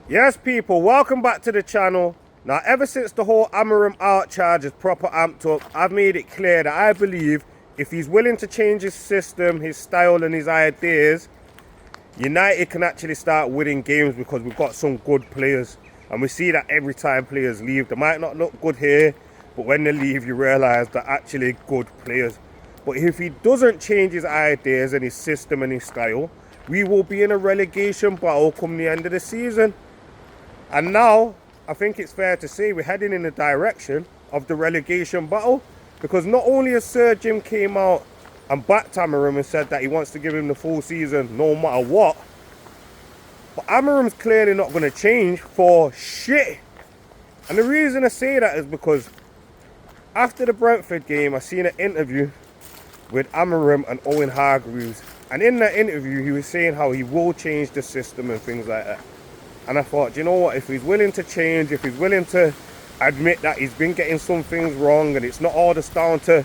Yes, people, welcome back to the channel. Now, ever since the whole Amorim out charge is proper amped up, I've made it clear that I believe if he's willing to change his system, his style and his ideas, United can actually start winning games because we've got some good players. And we see that every time players leave. They might not look good here, but when they leave, you realise they're actually good players. But if he doesn't change his ideas and his system and his style, we will be in a relegation battle come the end of the season. And now, I think it's fair to say we're heading in the direction of the relegation battle, because not only has Sir Jim came out and backed Amorim and said that he wants to give him the full season no matter what, but Amorim's clearly not going to change for shit. And the reason I say that is because after the Brentford game, I seen an interview with Amorim and Owen Hargreaves, and in that interview he was saying how he will change the system and things like that. And I thought, you know what, if he's willing to change, if he's willing to admit that he's been getting some things wrong and it's not all just down to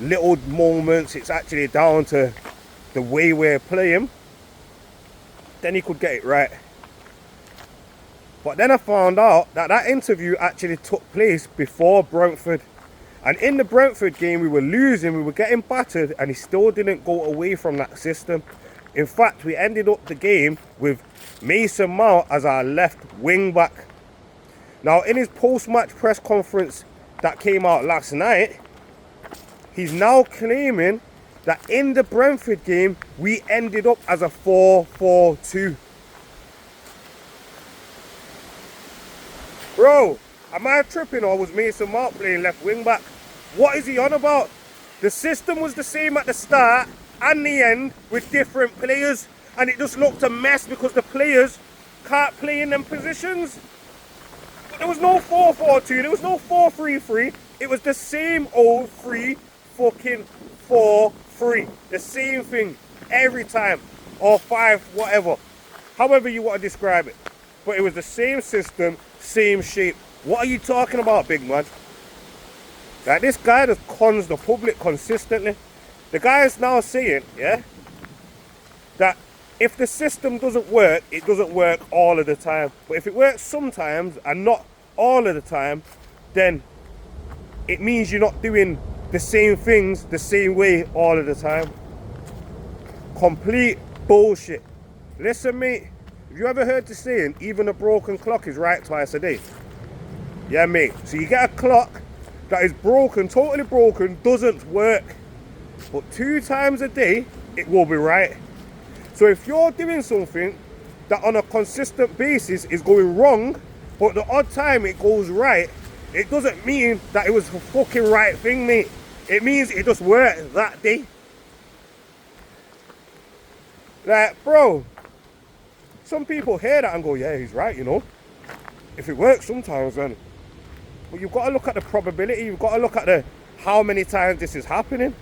little moments, it's actually down to the way we're playing, then he could get it right. But then I found out that that interview actually took place before Brentford. And in the Brentford game, we were losing, we were getting battered, and he still didn't go away from that system. In fact, we ended up the game with Mason Mount as our left wing back. Now, in his post-match press conference that came out last night, he's now claiming that in the Brentford game, we ended up as a 4-4-2. Bro, am I tripping, or was Mason Mount playing left wing back? What is he on about? The system was the same at the start and the end with different players, and it just looked a mess because the players can't play in them positions. But there was no 4-4-2, there was no 4-3-3. It was the same old 3-4-3. The same thing every time, or 5, whatever. However you want to describe it. But it was the same system, same shape. What are you talking about, big man? Like, this guy just cons the public consistently. The guy is now saying, yeah, that if the system doesn't work, it doesn't work all of the time. But if it works sometimes and not all of the time, then it means you're not doing the same things the same way all of the time. Complete bullshit. Listen, mate, have you ever heard the saying, even a broken clock is right twice a day? Yeah, mate. So you get a clock that is broken, totally broken, doesn't work, but 2 times a day, it will be right. So if you're doing something that on a consistent basis is going wrong, but the odd time it goes right, it doesn't mean that it was the fucking right thing, mate. It means it just worked that day. Like, bro, some people hear that and go, yeah, he's right, you know. If it works sometimes, then. But you've got to look at the probability, you've got to look at the how many times this is happening.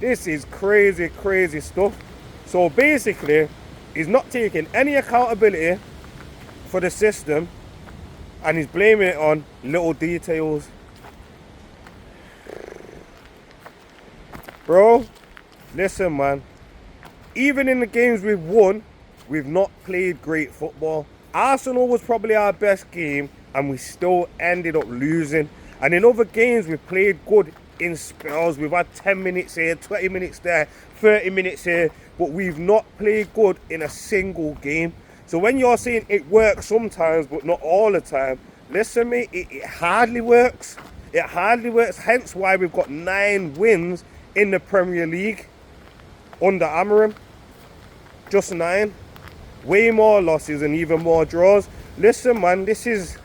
This is crazy, crazy stuff. So basically, he's not taking any accountability for the system, and he's blaming it on little details. Bro, listen, man. Even in the games we've won, we've not played great football. Arsenal was probably our best game, and we still ended up losing. And in other games, we've played good in spells. We've had 10 minutes here, 20 minutes there, 30 minutes here, but we've not played good in a single game. So when you're saying it works sometimes, but not all the time, listen, mate, it hardly works. It hardly works, hence why we've got 9 wins in the Premier League under Amorim. Just 9. Way more losses and even more draws. Listen, man, this is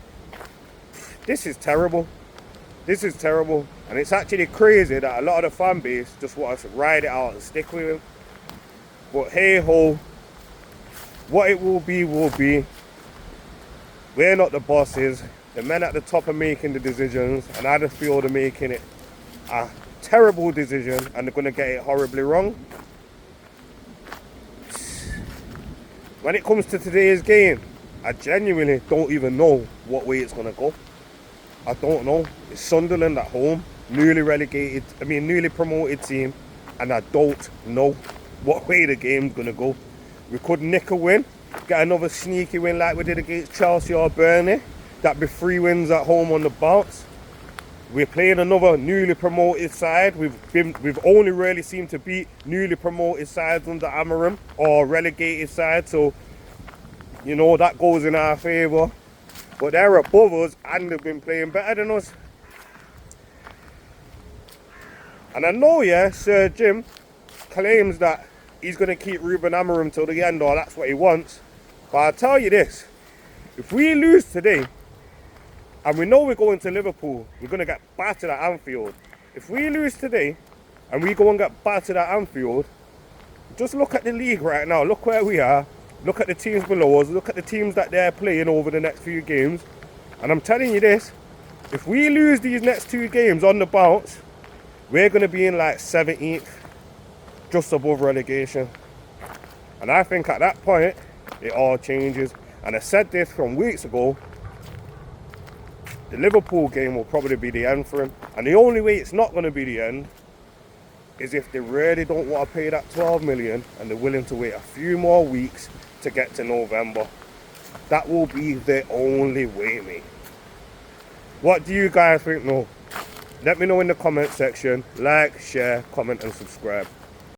terrible. This is terrible. And it's actually crazy that a lot of the fan base just want us to ride it out and stick with him. But hey ho, what it will be will be. We're not the bosses. The men at the top are making the decisions, and I just feel they're making it a terrible decision and they're going to get it horribly wrong. When it comes to today's game, I genuinely don't even know what way it's going to go. I don't know. It's Sunderland at home, newly promoted team, and I don't know what way the game's going to go. We could nick a win, get another sneaky win like we did against Chelsea or Burnley. That'd be 3 wins at home on the bounce. We're playing another newly promoted side. We've only really seemed to beat newly promoted sides under Amorim or relegated sides, so you know that goes in our favour. But they're above us and they've been playing better than us. And I know, yeah, Sir Jim claims that he's going to keep Ruben Amorim till the end, or that's what he wants. But I'll tell you this, if we lose today, and we know we're going to Liverpool, we're going to get battered at Anfield. If we lose today, and we go and get battered at Anfield, just look at the league right now. Look where we are. Look at the teams below us. Look at the teams that they're playing over the next few games. And I'm telling you this, if we lose these next 2 games on the bounce, we're going to be in like 17th, just above relegation. And I think at that point, it all changes. And I said this from weeks ago, the Liverpool game will probably be the end for him. And the only way it's not going to be the end is if they really don't want to pay that 12 million and they're willing to wait a few more weeks to get to November. That will be the only way, mate. What do you guys think? No? Let me know in the comment section. Like, share, comment and subscribe.